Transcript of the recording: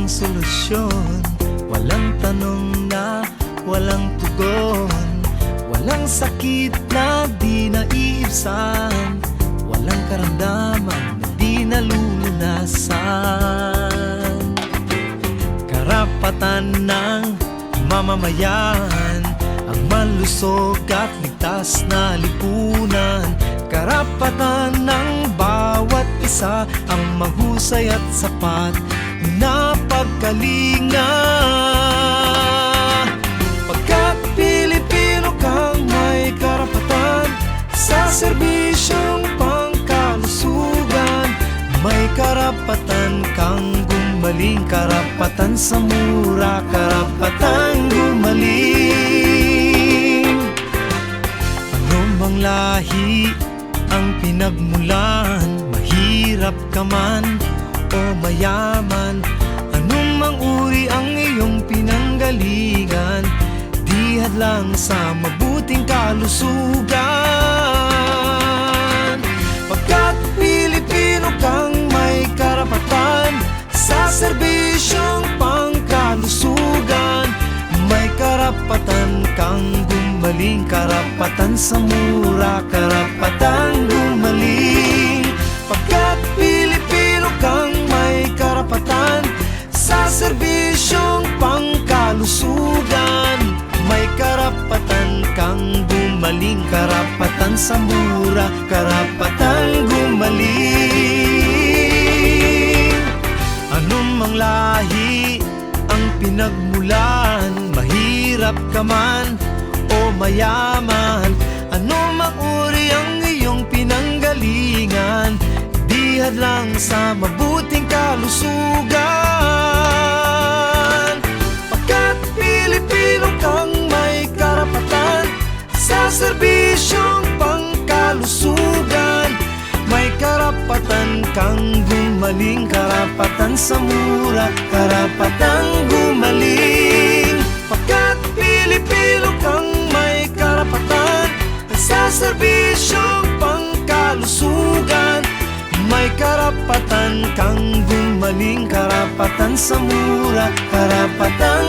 solusyon. Walang tanong na walang tugon, walang sakit na di naiibsan, walang karamdaman na di nalulunasan. Karapatan ng mamamayan ang malusog at ligtas na lipunan. Karapatan ng bawat isa ang mahusay at sapat na pagkalinga. Pagkat Pilipino kang may karapatan sa serbisyong pangkalusugan, may karapatan kang gumaling, karapatan sa mura, karapatan gumaling. Ano bang lahi ang pinagmulan, mahirap ka man o mayaman, anumang uri ang iyong pinanggalingan, di hadlang sa mabuting kalusugan. Pagkat Pilipino kang may karapatan sa serbisyong pangkalusugan, may karapatan kang gumaling, karapatan sa mura, karapatan gumaling. Pagkat Pilipino kang may karapatan sa serbisyong pangkalusugan, may karapatan kang gumaling, karapatan sa mura, karapatan gumaling. Anumang lahi ang pinagmulan, mahirap ka man o mayaman, anumang uri ang iyong pinanggalingan, di hadlang sa mabuting kalusugan. Pagkat Pilipino kang may karapatan sa serbisyong pangkalusugan, may karapatan kang gumaling, karapatan sa mura, karapatan gumaling. Pagkat Pilipino kang may karapatan sa serbisyong pangkalusugan, may karapatan kang gumaling, karapatan sa mura, karapatan